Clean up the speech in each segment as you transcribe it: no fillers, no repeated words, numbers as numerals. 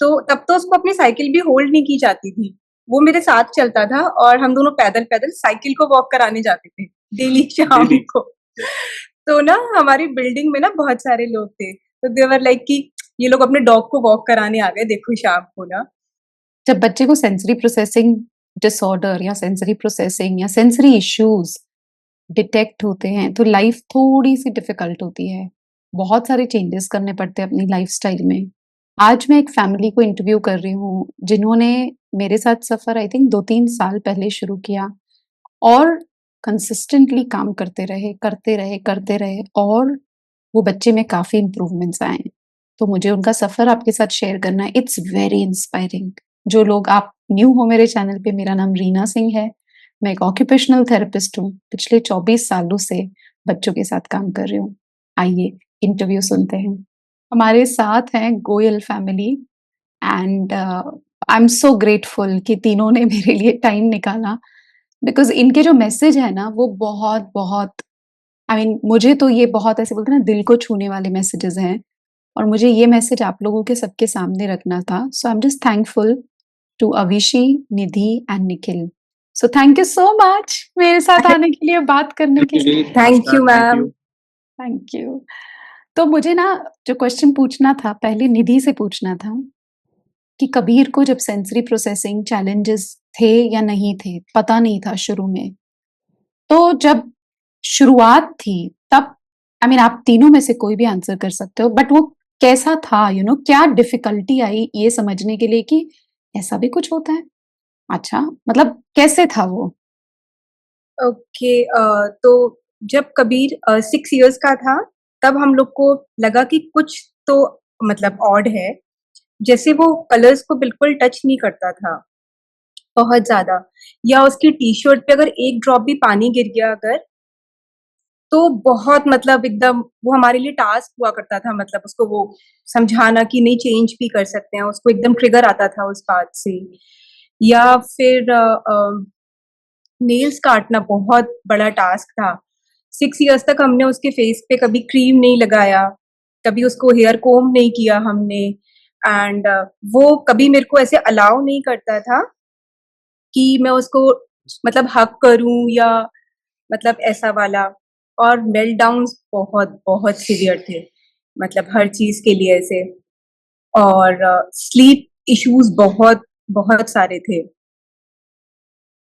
तो तब तो उसको अपनी साइकिल भी होल्ड नहीं की जाती थी। वो मेरे साथ चलता था और हम दोनों पैदल-पैदल साइकिल को वॉक कराने जाते थे, डेली शाम डेली। को। तो ना हमारी बिल्डिंग में ना बहुत सारे लोग थे, तो दे वर लाइक कि ये लोग अपने डॉग को वॉक कराने आ गए, देखो शाम को ना। जब बच्चे को सेंसरी प्रोसेसिंग डिसऑर्डर या सेंसरी प्रोसेसिंग या सेंसरी इश्यूज डिटेक्ट होते हैं तो लाइफ थोड़ी सी डिफिकल्ट होती है। बहुत सारे चेंजेस करने पड़ते हैं अपनी लाइफस्टाइल में। आज मैं एक फैमिली को इंटरव्यू कर रही हूँ जिन्होंने मेरे साथ सफर आई थिंक 2-3 साल पहले शुरू किया और कंसिस्टेंटली काम करते रहे और वो बच्चे में काफी इम्प्रूवमेंट्स आए। तो मुझे उनका सफर आपके साथ शेयर करना है। It's very inspiring. जो लोग आप न्यू हो मेरे चैनल पे, मेरा नाम रीना सिंह है। मैं एक ऑक्यूपेशनल थेरेपिस्ट हूँ। पिछले 24 सालों से बच्चों के साथ काम कर रही हूँ। आइए इंटरव्यू सुनते हैं। हमारे साथ हैं Goyal family and I am so grateful कि तीनों ने मेरे लिए टाइम निकाला बिकॉज इनके जो मैसेज है ना वो बहुत बहुत मुझे तो ये बहुत ऐसे बोलते हैं ना दिल को छूने वाले मैसेजेस हैं और मुझे ये मैसेज आप लोगों के सबके सामने रखना था। So I am just thankful to Avishi, Nidhi and Nikhil. So thank you so much मेरे साथ आने के लिए, बात करने के लिए। Thank you ma'am. Thank you. तो मुझे ना जो क्वेश्चन पूछना था पहले निधि से पूछना था कि कबीर को जब सेंसरी प्रोसेसिंग चैलेंजेस थे या नहीं थे, पता नहीं था शुरू में। तो जब शुरुआत थी तब आप तीनों में से कोई भी आंसर कर सकते हो, बट वो कैसा था, क्या डिफिकल्टी आई ये समझने के लिए कि ऐसा भी कुछ होता है? अच्छा, मतलब कैसे था वो? ओके, तो जब कबीर 6 इयर्स का था, तब हम लोग को लगा कि कुछ तो मतलब ऑड है। जैसे वो कलर्स को बिल्कुल टच नहीं करता था, बहुत ज़्यादा, या उसकी टी-शर्ट पे अगर एक ड्रॉप भी पानी गिर गया अगर, तो बहुत मतलब एकदम वो हमारे लिए टास्क हुआ करता था, मतलब उसको वो समझाना कि नहीं चेंज भी कर सकते हैं, उसको एकदम ट्रिगर आता था उस बात से। या फिर नेल्स काटना बहुत बड़ा टास्क था। 6 इयर्स तक हमने उसके फेस पे कभी क्रीम नहीं लगाया, कभी उसको हेयर कोम्ब नहीं किया हमने, एंड वो कभी मेरे को ऐसे अलाउ नहीं करता था कि मैं उसको मतलब हग करूँ या मतलब ऐसा वाला। और मेल्टडाउन्स बहुत, बहुत सीवियर थे, मतलब हर चीज़ के लिए ऐसे। और स्लीप इश्यूज़ बहुत, बहुत सारे थे।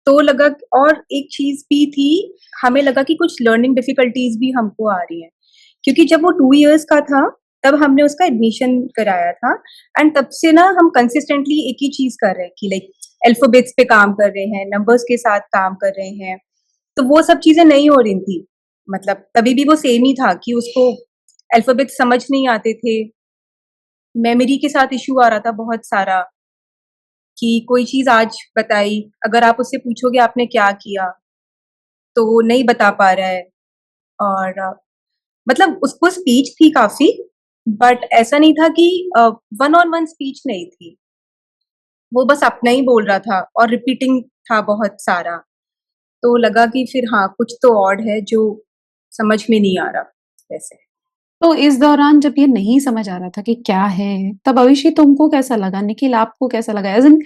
तो लगा और एक चीज़ भी थी, हमें लगा कि कुछ लर्निंग डिफिकल्टीज़ भी हमको आ रही हैं, क्योंकि जब वो 2 इयर्स का था, तब हमने उसका एडमिशन कराया था, एंड तब से ना हम कंसिस्टेंटली एक ही चीज़ कर रहे हैं कि लाइक अल्फाबेट्स पे काम कर रहे हैं, नंबर्स के साथ काम कर रहे हैं। तो वो सब चीज़ें नहीं हो रही थी। मतलब तभी भी वो सेम ही था कि उसको अल्फाबेट्स समझ नहीं आते थे, मेमोरी के साथ इश्यू आ रहा था बहुत सारा, कि कोई चीज़ आज बताई, अगर आप उससे पूछोगे आपने क्या किया, तो वो नहीं बता पा रहा है। और मतलब उसको स्पीच थी काफ़ी, बट ऐसा नहीं था कि वन ऑन वन स्पीच नहीं थी। वो बस अपना ही बोल रहा था और रिपीटिंग था बहुत सारा। तो लगा कि फिर हाँ, कुछ तो ऑड है जो समझ में नहीं आ रहा वैसे। तो इस दौरान जब ये नहीं समझ आ रहा था कि क्या है, तब अविशी तुमको कैसा लगा? निखिल आपको कैसा लगा? एज़ इन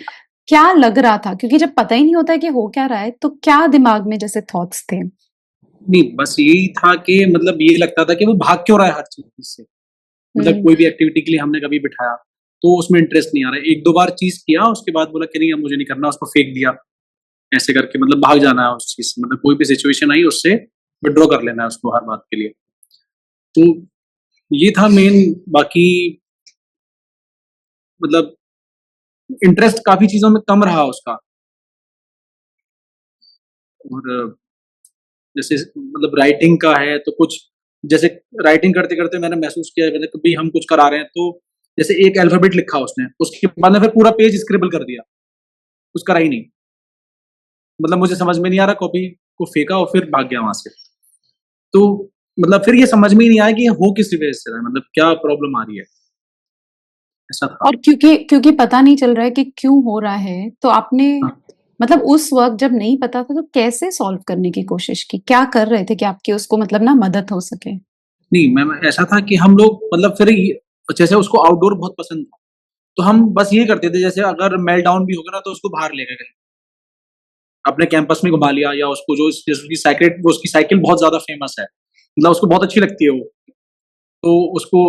क्या लग रहा था? क्योंकि जब पता ही नहीं होता है कि हो क्या रहा है, तो क्या दिमाग में जैसे थॉट्स थे? नहीं, बस यही था कि मतलब ये लगता था कि वो भाग क्यों रहा है हर चीज़ से। मतलब कोई भी एक्टिविटी के लिए हमने कभी बिठाया, तो उसमें इंटरेस्ट नहीं आ रहा है। 1-2 बार चीज़ किया, उसके बाद बोला कि नहीं अब मुझे नहीं करना, उसको फेंक दिया। ऐसे करके मतलब भाग जाना है उस चीज़ से, मतलब कोई भी सिचुएशन आई उससे विथड्रॉ कर लेना है उसको हर बात के लिए। तो ये था मेन, बाकी मतलब इंटरेस्ट काफ़ी चीज़ों में कम रहा उसका। और जैसे मतलब राइटिंग का है तो कुछ जैसे राइटिंग करते-करते मैंने महसूस किया है, कभी हम कुछ करा रहे हैं तो जैसे एक अल्फ़ाबेट लिखा उसने, उसके बाद में फिर पूरा पेज स्क्रिबल कर दिया, कुछ करा ही नहीं। मतलब मुझे समझ में नहीं आ रहा, कॉपी को फेंका और फिर भाग गया वहाँ से। तो मतलब फिर ये समझ में ही नहीं आया कि ये हो किस वजह से रहा है, मतलब क्या प्रॉब्लम आ रही है, ऐसा था। और क्योंकि क्योंकि पता नहीं चल रहा है कि क्यों हो रहा है, तो आपने हाँ। मतलब उस वक़्त जब नहीं पता था तो कैसे सॉल्व करने की कोशिश की? क्या कर रहे थे कि आपकी उसको मतलब ना मदद हो सके? नहीं, मैं ऐसा था कि हम लोग मतलब फिर ये जैसे उसको आउटडोर बहुत पसंद था, तो हम बस यही करते थे, जैसे अगर मेल्ट डाउन भी होगा ना तो उसको बाहर ले गए कहीं, अपने कैंपस में घुमा लिया, या उसको जो उसकी साइकिल बहुत ज्यादा फेमस है, मतलब उसको बहुत अच्छी लगती है वो, तो उसको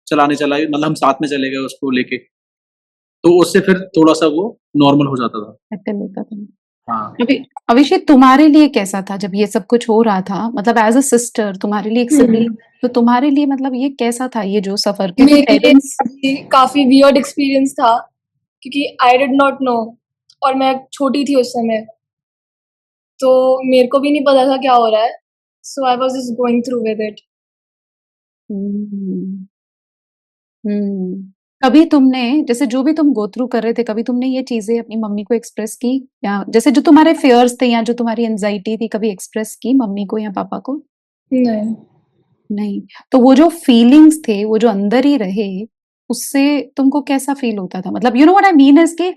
चलाने चला, मतलब हम साथ में चले गए उसको लेके, तो उससे फिर थोड़ा सा वो नॉर्मल हो जाता था। सेटल होता था। हाँ। अभी अभिषेक, तुम्हारे लिए कैसा था जब ये सब कुछ हो रहा था? मतलब एज अ सिस्टर, तुम्हारे लिए एक सिबलिंग, तो तुम्हारे लिए मतलब ये कैसा था, ये जो सफर? क्योंकि मेरे लिए पेरेंट्स काफी वियर्ड एक्सपीरियंस था क्योंकि आई डिड नॉट नो, और मैं छोटी थी उस समय, तो मेरे को भी नहीं पता था क्या हो रहा है, so I was just going through with it. Hmm, hmm. कभी तुमने, जैसे जो भी तुम गो थ्रू कर रहे थे, कभी तुमने ये चीजें अपनी मम्मी को एक्सप्रेस की? या जैसे जो तुम्हारे फियर्स थे या जो तुम्हारी एंजाइटी थी, कभी एक्सप्रेस की मम्मी को या पापा को? नहीं, नहीं। तो वो जो फीलिंग्स थे, वो जो अंदर ही रहे, उससे तुमको कैसा फील होता था? मतलब you know what I mean is कि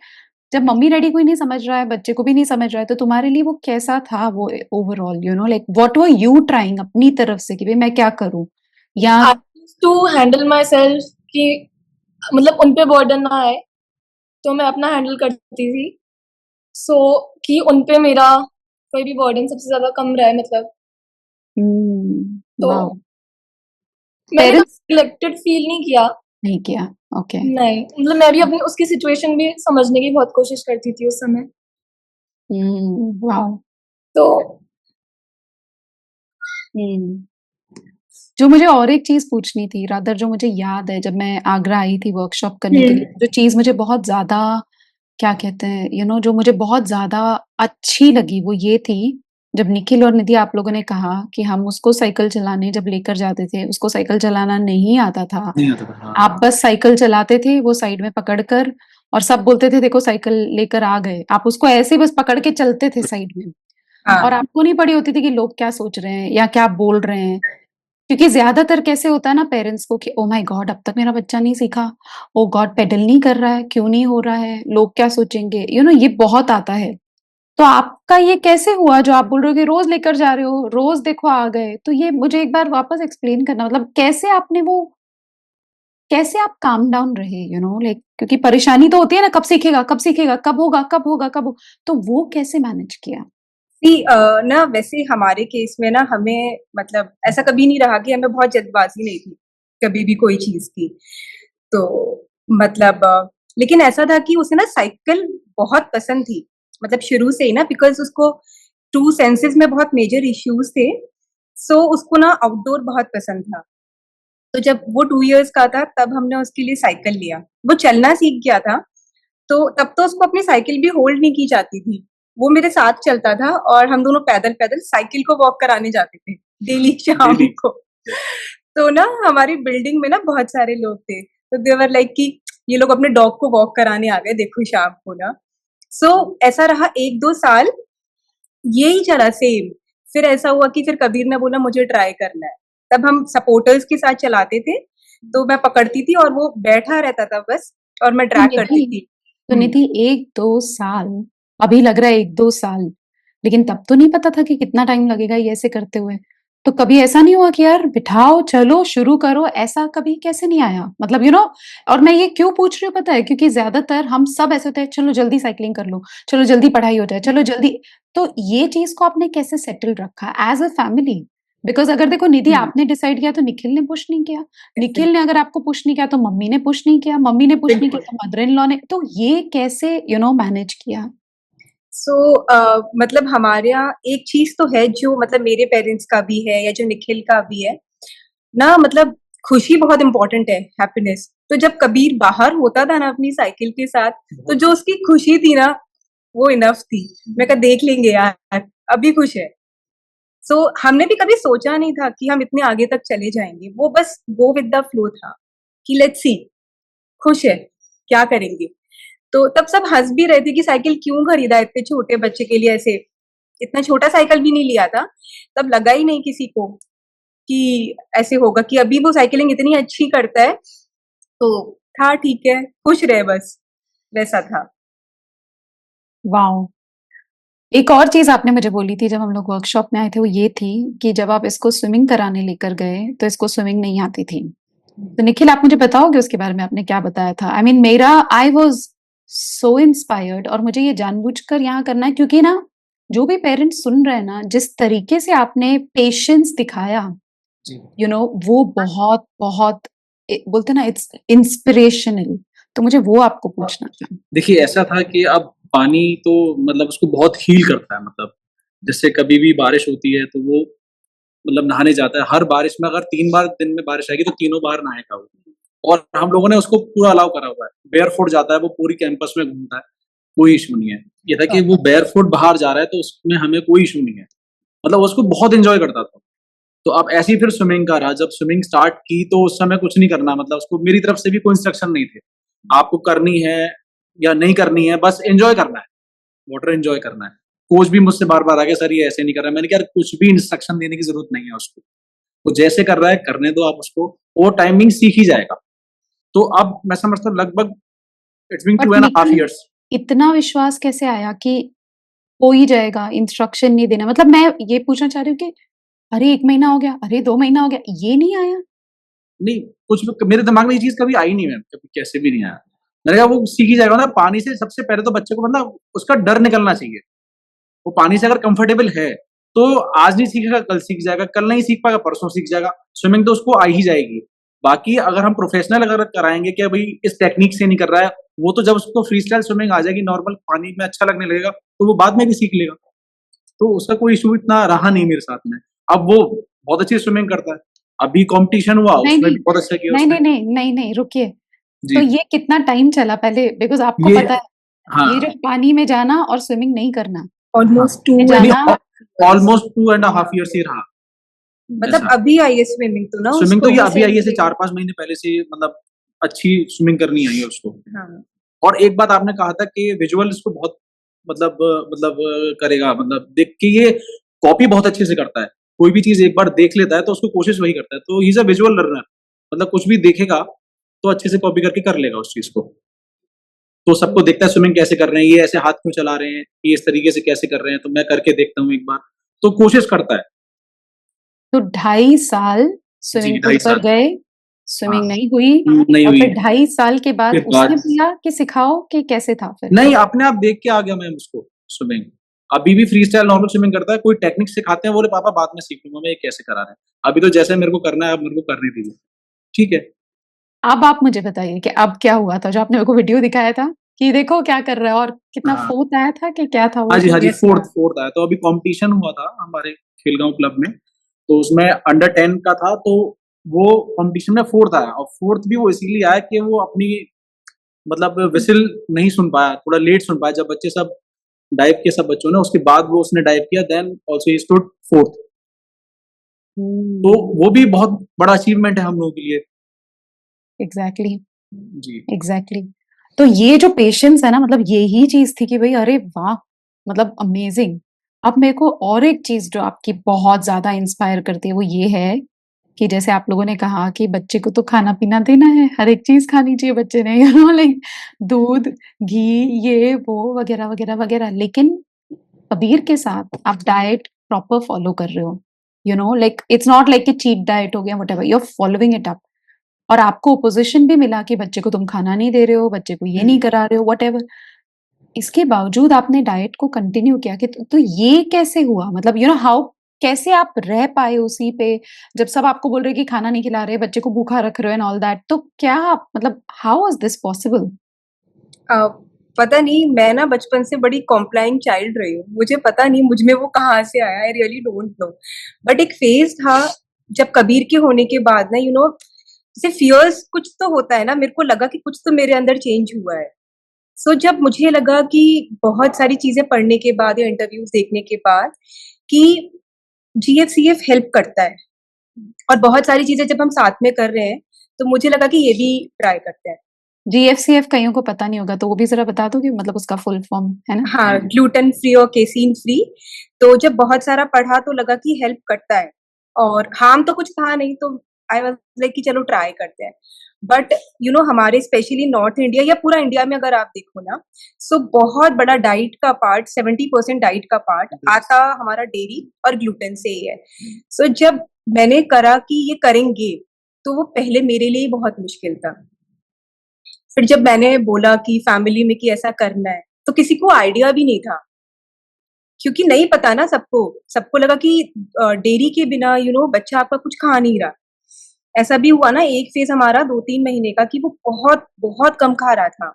जब मम्मी डैडी को ही नहीं समझ रहा है, बच्चे को भी नहीं समझ रहा है, तो तुम्हारे लिए वो कैसा था, वो overall, you know, like what were you trying अपनी तरफ से कि भाई मैं क्या करूं? या I used to handle myself कि मतलब उन पे बर्डन ना आए, तो मैं अपना हैंडल करती थी, सो कि उन पे मेरा कोई भी बर्डन सबसे ज्यादा कम रहे, मतलब। तो वाओ। मैंने पेरेंट्स कभी रिलेक्टेड फील नहीं किया। नहीं किया? ओके। नहीं, मतलब मैं भी अपनी उसकी सिचुएशन भी समझने की बहुत कोशिश करती थी उस समय, वाओ। तो हम्म। जो मुझे और एक चीज पूछनी थी, रादर जो मुझे याद है जब मैं आगरा आई थी वर्कशॉप करने के लिए, जो चीज मुझे बहुत ज्यादा, क्या कहते हैं, यू नो, जो मुझे बहुत ज्यादा अच्छी लगी, वो ये थी जब निखिल और निधि आप लोगों ने कहा कि हम उसको साइकिल चलाने जब लेकर जाते थे, उसको साइकिल चलाना नहीं आता था, नहीं आता था, हाँ। आप बस साइकिल चलाते थे, वो साइड में पकड़कर, और सब बोलते थे देखो साइकिल लेकर आ गए, आप उसको ऐसे ही बस पकड़ के चलते थे साइड में, और हाँ, आपको नहीं पड़ी होती थी कि लोग क्या सोच रहे हैं या क्या बोल रहे हैं। क्योंकि ज्यादातर कैसे होता है ना पेरेंट्स को कि ओ माय गॉड, अब तक मेरा बच्चा नहीं सीखा, ओ गॉड पेडल नहीं कर रहा है, क्यों नहीं हो रहा है, लोग क्या सोचेंगे, यू नो, ये बहुत आता है। तो आपका ये कैसे हुआ जो आप बोल रहे हो कि रोज लेकर जा रहे हो, रोज देखो आ गए, तो ये मुझे एक बार वापस एक्सप्लेन करना, मतलब कैसे आपने वो, कैसे आप काम डाउन रहे, यू नो, लाइक, क्योंकि परेशानी तो होती है ना, कब सीखेगा, कब सीखेगा, कब होगा, कब होगा, कब हो, तो वो कैसे मैनेज किया? ना वैसे हमारे केस में ना हमें मतलब ऐसा कभी नहीं रहा कि हमें बहुत जल्दबाजी नहीं थी कभी भी कोई चीज की। तो मतलब लेकिन ऐसा था कि उसे ना साइकिल बहुत पसंद थी, मतलब शुरू से ही ना, बिकॉज उसको टू सेंसेस में बहुत मेजर इश्यूज थे, सो उसको ना आउटडोर बहुत पसंद था। तो जब वो 2 इयर्स का था तब हमने उसके लिए साइकिल लिया। वो चलना सीख गया था, तो तब तो उसको अपनी साइकिल भी होल्ड नहीं की जाती थी। वो मेरे साथ चलता था और हम दोनों पैदल-पैदल साइकिल को वॉक कराने जाते थे, डेली शाम डेली। को। तो ना हमारी बिल्डिंग में ना बहुत सारे लोग थे, तो दे वर लाइक कि ये लोग अपने डॉग को वॉक कराने आ गए, देखो शाम को ना। सो ऐसा रहा 1-2 साल, यही चला सेम। फिर ऐसा हुआ कि फिर कबीर ने बोला मुझे ट्राई करना है। तब हम सपोर्टर्स के साथ चलाते थे, तो मैं पकड़ती थी और वो बैठा रहता था बस, और मैं तो ड्रैग करती निधि थी। तो हुँ। निधि 1-2 साल, अभी लग रहा है 1-2 साल, लेकिन तब तो नहीं पता था कि कितना टाइम लगेगा ये ऐसे करते हुए। तो कभी ऐसा नहीं हुआ कि यार बिठाओ, चलो, शुरू करो, ऐसा कभी कैसे नहीं आया? मतलब यू नो, और मैं ये क्यों पूछ रही हूँ पता है? क्योंकि ज़्यादातर हम सब ऐसे होते हैं, चलो जल्दी साइक्लिंग कर लो, चलो जल्दी पढ़ाई हो जाए, चलो जल्दी। तो ये चीज़ को आपने कैसे सेटल रखा एज़ अ फैमिली? बिकॉज़ अगर देखो निधि हुँ, आपने डिसाइड किया तो निखिल ने पुश नहीं किया। निखिल एग्ज़ैक्ट ने अगर आपको पुश नहीं किया तो मम्मी ने पुश नहीं किया, मम्मी ने पुश नहीं बिल्कुल। किया तो मदर इन लॉ ने, तो ये कैसे यू नो मैनेज किया? सो मतलब हमारे यहाँ एक चीज़ तो है जो मतलब मेरे पेरेंट्स का भी है या जो निखिल का भी है, ना मतलब खुशी बहुत इम्पोर्टेंट है, हैप्पीनेस। तो जब कबीर बाहर होता था ना अपनी साइकिल के साथ, तो जो उसकी खुशी थी ना, वो इनफ थी। मैं कहा देख लेंगे यार, अभी खुश है। सो हमने भी कभी सोचा नहीं था कि हम इतने आगे तक चले जाएँगे। वो बस गो विद द फ्लो था कि लेट्स सी, खुश है, क्या करेंगे? तो तब सब हँस भी रहे थे कि साइकिल क्यों खरीदा इतने छोटे बच्चे के लिए ऐसे, इतना छोटा साइकिल भी नहीं लिया था। तब लगा ही नहीं किसी को कि ऐसे होगा कि अभी वो साइकिलिंग इतनी अच्छी करता है, तो था ठीक है, खुश रहे बस, वैसा था। वॉव! एक और चीज़ आपने मुझे बोली थी जब हम लोग वर्कशॉप में आए थे, वो ये थी कि जब आप इसको स्विमिंग कराने लेकर गए, तो इसको स्विमिंग नहीं आती थी। तो निखिल, आप मुझे बताओगे उसके बारे में आपने क्या बताया था? आई मीन मेरा आई वाज़ सो इंस्पायर्ड, और मुझे ये जानबूझकर यहाँ करना है क्योंकि ना जो भी पेरेंट्स सुन रहे हैं ना, जिस तरीके से आपने पेशेंस दिखाया, जी। यू नो वो बहुत बहुत बोलते ना, इट्स इंस्पिरेशनल। तो मुझे वो आपको पूछना था। देखिए ऐसा था कि अब पानी तो मतलब उसको बहुत हील करता है, मतलब जैसे कभी भी बारिश होती है तो वो मतलब नहाने जाता है, हर बारिश में अगर 3 बार दिन में बारिश आएगी तो तीनों बार नहाएगा वो। और हम लोगों ने उसको पूरा अलाउ करा हुआ है, बेयरफुट जाता है वो, पूरी कैंपस में घूमता है, कोई इशू नहीं है। ये था कि वो बेयरफुट बाहर जा रहा है तो उसमें हमें कोई इशू नहीं है, मतलब उसको बहुत एंजॉय करता था। तो अब ऐसे ही फिर स्विमिंग का रहा, जब स्विमिंग स्टार्ट की तो उस समय कुछ नहीं करना, मतलब उसको मेरी तरफ से भी कोई इंस्ट्रक्शन नहीं थे, आपको करनी है या नहीं करनी है, बस एंजॉय करना है, वाटर एंजॉय करना है। कोच भी मुझसे बार-बार आ गया, सर ये ऐसे नहीं कर रहा है। मैंने कहा यार कुछ भी इंस्ट्रक्शन देने की ज़रूरत नहीं है उसको। वो जैसे कर रहा है करने दो आप उसको, वो टाइमिंग सीख ही जाएगा। तो अब मैं समझता हूँ लगभग it's been but 2 and half Nikhil, years. इतना विश्वास कैसे आया कि हो ही जाएगा, इंस्ट्रक्शन नहीं देना? मतलब मैं ये पूछना चाह रही हूँ कि अरे 1 महीना हो गया, अरे 2 महीना हो गया, ये नहीं आया? नहीं, कुछ भी मेरे दिमाग में ये चीज़ कभी आई नहीं मैम, कभी कैसे भी नहीं आया। मैंने कहा वो सीख ही जाएगा ना, पानी से सबसे पहले तो बच्चे को मतलब उसका डर निकलना चाहिए। वो पानी से अगर कंफर्टेबल है, तो आज नहीं सीखेगा कल सीख जाएगा, कल नहीं सीख पाएगा परसों सीख जाएगा। स्विमिंग तो उसको आ ही जाएगी। बाकी अगर हम प्रोफेशनल अगर कराएँगे कि भई इस टेक्निक से नहीं कर रहा है, वो तो जब उसको फ्री स्टाइल स्विमिंग आ जाएगी, नॉर्मल पानी में अच्छा लगने लगेगा, तो वो बाद में भी सीख लेगा। तो उसका कोई इश्यू इतना रहा नहीं मेरे साथ में। अब वो बहुत अच्छी स्विमिंग करता है। अभी कॉम्पिटिशन हुआ, नहीं, उसमें नहीं। भी बहुत अच्छा किया नहीं, उसने। नहीं, नहीं, नहीं, नहीं, रुकिए। तो जी, ये कितना टाइम चला पहले? बिकॉज़ आपको ये पता है, हाँ, ये जो पानी में जाना और स्विमिंग नहीं करना, हाँ। ऑलमोस्ट में 2 एंड नहीं, जाना, years. Almost 2 and half years ही रहा मतलब ऐसा। अभी आई है स्विमिंग तो ना स्विमिंग तो उसको ये अभी आई है, ऐसे रिसेंटली। 4-5 महीने पहले से मतलब अच्छी स्विमिंग करनी आई है उसको। हाँ। और एक बात आपने कहा था कि विजुअल इसको बहुत करेगा, मतलब देख के ये कॉपी बहुत अच्छे से करता है। कोई भी चीज़ एक बार देख लेता है तो उसको कोशिश वही करता है। तो he is a visual learner, मतलब कुछ भी देखेगा तो अच्छे से कॉपी करके कर लेगा उस चीज़ को। तो सबको देखता है स्विमिंग कैसे कर रहे हैं, ये ऐसे हाथ क्यों चला रहे हैं, ये इस तरीके से कैसे कर रहे हैं, तो मैं करके देखता हूँ एक बार। तो कोशिश करता है। तो 2.5 साल जी, स्विमिंग पूल 2.5 पर साल। गए, हाँ, स्विमिंग नहीं हुई, नहीं और हुई। फिर 2.5 साल के बाद फिर उसने बाद बोला कि सिखाओ, कि कैसे था फिर? नहीं, अपने आप देख के आ गया मैम उसको स्विमिंग। अभी भी फ्री स्टाइल नॉर्मल स्विमिंग करता है, कोई टेक्निक सिखाते हैं, बोले पापा बाद में सीख लूँगा मैं, ये कैसे करा रहे हैं। अभी तो जैसे मेरे को करना है, अब मेरे को करने दीजिए। ठीक है। अब आप मुझे बताइए कि अब क्या हुआ था, जो आपने मेरे को वीडियो दिखाया था कि देखो क्या कर रहा है, और कितना हाँ। 4th आया था कि क्या था हाँ वो? जी, हाँ जी, यस 4th मैम। 4th आया, तो अभी कॉम्पिटिशन हुआ था हमारे खेलगाँव क्लब में, तो उसमें अंडर 10 का था, तो वो कॉम्पिटिशन में 4th आया, और 4th भी वो इसीलिए आया कि वो अपनी मतलब व्हिसिल नहीं सुन पाया, थोड़ा लेट सुन पाया, जब बच्चे सब डाइव किए सब बच्चों ने, उसके बाद वो उसने डाइव किया, then also he stood 4th। तो हुँ, वो भी बहुत बड़ा अचीवमेंट है हम लोगों के लिए। एग्ज़ैक्टली, जी। एग्ज़ैक्टली। तो ये जो पेशेंस है ना, मतलब यही चीज़ थी कि भई अरे वाह! मतलब अमेज़िंग। अब मेरे को और एक चीज़ जो आपकी बहुत ज़्यादा इंस्पायर करती है, वो ये है कि जैसे आप लोगों ने कहा कि बच्चे को तो खाना-पीना देना है, हर एक चीज़ खानी चाहिए बच्चे ने, यू नो लाइक दूध, घी, ये वो वगैरह, वगैरह, वगैरह। लेकिन कबीर के साथ आप डाइट प्रॉपर फॉलो कर रहे हो, you know like it's not like कि चीट डाइट हो गया, whatever, you are following it up. और आपको अपोजिशन भी मिला कि बच्चे को तुम खाना नहीं दे रहे हो, बच्चे को ये नहीं करा रहे हो, व्हाटएवर। इसके बावजूद आपने डाइट को कंटिन्यू किया कि तो ये कैसे हुआ? मतलब यू नो हाउ, कैसे आप रह पाए उसी पे, जब सब आपको बोल रहे हैं कि खाना नहीं खिला रहे, बच्चे को भूखा रख रहे हो एंड ऑल दैट, तो क्या आप मतलब हाउ वाज़ दिस पॉसिबल? अ, पता नहीं, मैं ना बचपन से बड़ी कॉम्प्लाइंट चाइल्ड रही हूँ। मुझे पता नहीं मुझ में वो कहाँ से आया, I really don't know. But एक फेज़ था जब कबीर के होने के बाद ना जैसे फियर्स कुछ तो होता है ना, मेरे को लगा कि कुछ तो मेरे अंदर चेंज हुआ है। सो जब मुझे लगा कि बहुत सारी चीज़ें पढ़ने के बाद या इंटरव्यूज़ देखने के बाद कि जीएफसीएफ हेल्प करता है और बहुत सारी चीज़ें जब हम साथ में कर रहे हैं, तो मुझे लगा कि ये भी ट्राई करते हैं। जीएफसीएफ कइयों को पता नहीं होगा, तो वो भी ज़रा बता दोगे, मतलब उसका फुल फॉर्म, है ना? हाँ, ग्लूटेन फ्री और केसीन फ्री। तो जब बहुत सारा पढ़ा तो लगा कि हेल्प करता है और हार्म तो कुछ था नहीं, तो आई वाज़ लाइक कि चलो ट्राई करते हैं। बट हमारे स्पेशली नॉर्थ इंडिया या पूरा इंडिया में अगर आप देखो ना, सो बहुत बड़ा डाइट का पार्ट, 70% डाइट का पार्ट आता हमारा डेयरी और ग्लूटेन से ही है। सो जब मैंने करा कि ये करेंगे, तो वो पहले मेरे लिए बहुत मुश्किल था। फिर जब मैंने बोला कि फैमिली में कि ऐसा करना है, तो किसी को आइडिया भी नहीं था, क्योंकि नहीं पता ना सबको। सबको लगा कि डेयरी के बिना बच्चा आपका कुछ खा नहीं रहा। ऐसा भी हुआ ना, एक फेज़ हमारा 2-3 महीने का कि वो बहुत, बहुत कम खा रहा था।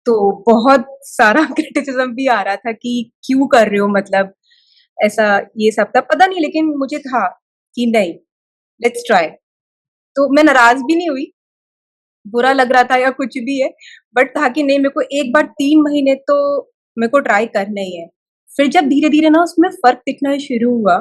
तो बहुत सारा क्रिटिसिज़्म भी आ रहा था कि क्यों कर रहे हो, मतलब ऐसा, ये सब था। पता नहीं, लेकिन मुझे था कि नहीं, लेट्स ट्राई। तो मैं नाराज़ भी नहीं हुई, बुरा लग रहा था या कुछ भी है, बट था कि नहीं, मेरे को एक बार 3 महीने तो मेरे को ट्राई करना ही है। फिर जब धीरे-धीरे ना उसमें फ़र्क दिखना शुरू हुआ,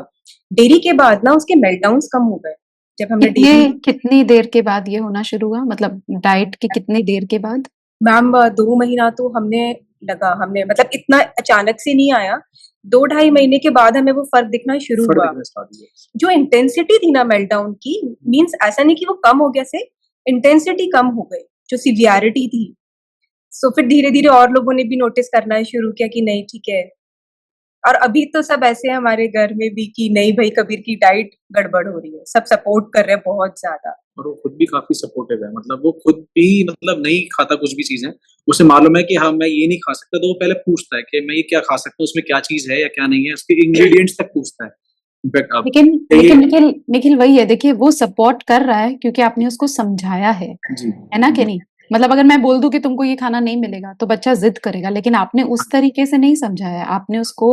डेयरी के बाद ना उसके मेल्टडाउन्स कम हो गए। जब हमने कितने डेयरी कितनी देर के बाद ये होना शुरू हुआ? मतलब डाइट के कितनी देर के बाद? मैम 2 महीना तो हमने मतलब इतना अचानक से नहीं आया। 2 ढाई महीने के बाद हमें वो फ़र्क दिखना शुरू फट हुआ। दिखना स्टार्ट हुआ। जो इंटेंसिटी थी ना मेल्टडाउन की, मीन्स ऐसा नहीं कि वो कम हो गया से, इंटेंसिटी कम हो गई, जो सिवियरिटी थी। सो फिर धीरे-धीरे और लोगों ने भी नोटिस करना शुरू किया कि नहीं, ठीक है। और अभी तो सब ऐसे हैं हमारे घर में भी कि नहीं भाई, कबीर की डाइट गड़बड़ हो रही है। सब सपोर्ट कर रहे हैं बहुत ज़्यादा। और वो खुद भी काफ़ी सपोर्टिव है, मतलब वो खुद भी मतलब नहीं खाता कुछ भी चीज़ें। उसे मालूम है कि हाँ, मैं ये नहीं खा सकता, तो वो पहले पूछता है कि मैं ये क्या खा सकता हूँ, उसमें क्या चीज़ है या क्या नहीं है, उसके इंग्रीडिएंट्स तक पूछता है। इनफैक्ट अब लेकिन ये लेकिन निखिल निखिल वही है, देखिए वो सपोर्ट कर रहा है क्योंकि आपने उसको समझाया है जी, ना कि नहीं? मतलब अगर मैं बोल दूँ कि तुमको ये खाना नहीं मिलेगा, तो बच्चा ज़िद करेगा, लेकिन आपने उस तरीके से नहीं समझाया। आपने उसको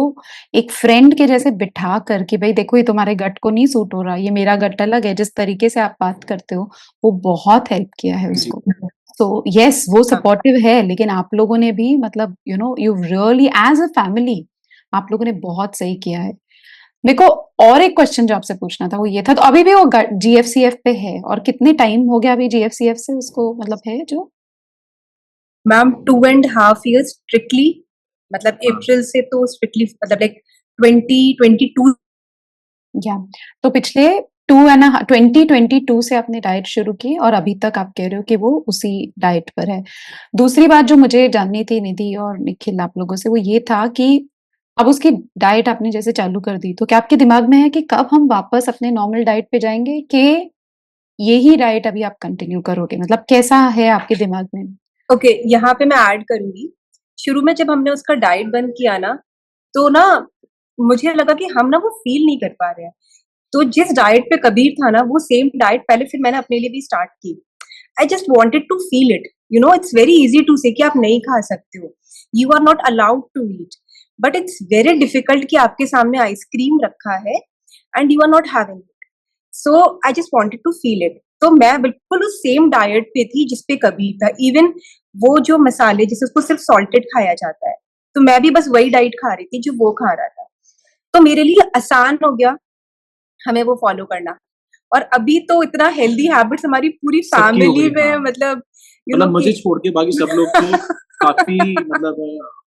एक फ्रेंड के जैसे बिठा कर कि भई देखो, ये तुम्हारे गट को नहीं सूट हो रहा, ये मेरा गट अलग है, जिस तरीके से आप बात करते हो, वो बहुत हेल्प किया है जी। उसको। तो येस, वो हाँ। सपोर्टिव है, लेकिन आप लोगों ने भी मतलब you really as a family आप लोगों ने बहुत सही किया है। मेरे को और एक क्वेश्चन जो आपसे पूछना था वो ये था, तो अभी भी वो जीएफसीएफ पे है और कितने टाइम हो गया अभी जीएफसीएफ से उसको, मतलब है जो? Ma'am 2 and half years strictly, मतलब हाँ, अप्रैल से तो स्ट्रिक्टली, मतलब लाइक 2022। या तो पिछले 2022 से आपने डाइट शुरू की और अभी तक आप कह रहे हो कि वो उसी डाइट पर है। दूसरी बात जो मुझे जाननी थी निधि और निखिल आप लोगों से, वो ये था कि अब उसकी डाइट आपने जैसे चालू कर दी, तो क्या आपके दिमाग में है कि कब हम वापस अपने नॉर्मल डाइट पे जाएँगे, कि यही डाइट अभी आप कंटिन्यू करोगे? मतलब कैसा है आपके दिमाग में? ओके, यहाँ पे मैं ऐड करूँगी। शुरू में जब हमने उसका डाइट बंद किया ना, तो ना मुझे लगा कि हम ना वो फ़ील नहीं कर पा रहे हैं। तो जिस डाइट पे कबीर था ना, वो सेम डाइट पहले फिर मैंने अपने लिए भी स्टार्ट की। I just wanted to feel it. It's very easy to say कि आप नहीं खा सकते हो। You are not allowed to eat. But it's very difficult कि आपके सामने आइसक्रीम रखा है and you are not having it. So I just wanted to feel it. तो मैं बिल्कुल उस सेम डाइट पे थी जिस पे कबीर था। इवन वो जो मसाले, जैसे उसको सिर्फ सॉल्टेड खाया जाता है, तो मैं भी बस वही डाइट खा रही थी जो वो खा रहा था। तो मेरे लिए आसान हो गया हमें वो फॉलो करना। और अभी तो इतना हेल्दी हैबिट्स हमारी पूरी सबकी हो फैमिली गई, में, हाँ। मतलब मतलब कि मुझे छोड़ के बाकी सब लोग तो काफ़ी मतलब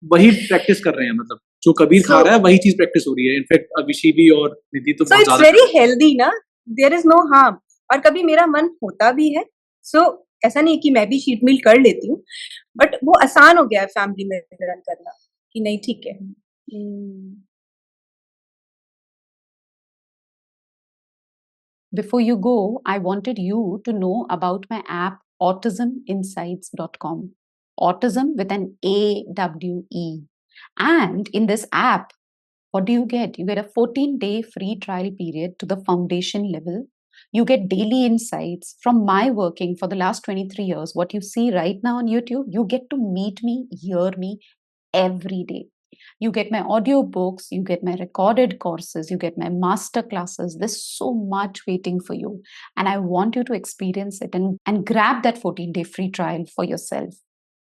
वही प्रैक्टिस कर रहे हैं, मतलब जो कबीर सो खा रहा है वही चीज़ प्रैक्टिस हो रही है। इनफैक्ट अभिषी भी और निधि तो सो बहुत इट्स ज़्यादा कर वेरी रहे हैं। हेल्दी ना, देयर इज नो हार्म। और कभी मेरा मन होता भी है, सो ऐसा नहीं है कि मैं भी चीट मील कर लेती हूँ, बट वो आसान हो गया है फैमिली में रन करना कि नहीं, ठीक है। Before you go, I wanted you to know about my app autisminsights.com. Autism with an AWE. And in this app, what do you get? You get a 14-day free trial period to the foundation level. You get daily insights from my working for the last 23 years. What you see right now on YouTube, you get to meet me, hear me every day. You get my audio books, you get my recorded courses, you get my master classes. There's so much waiting for you. And I want you to experience it and grab that 14-day free trial for yourself.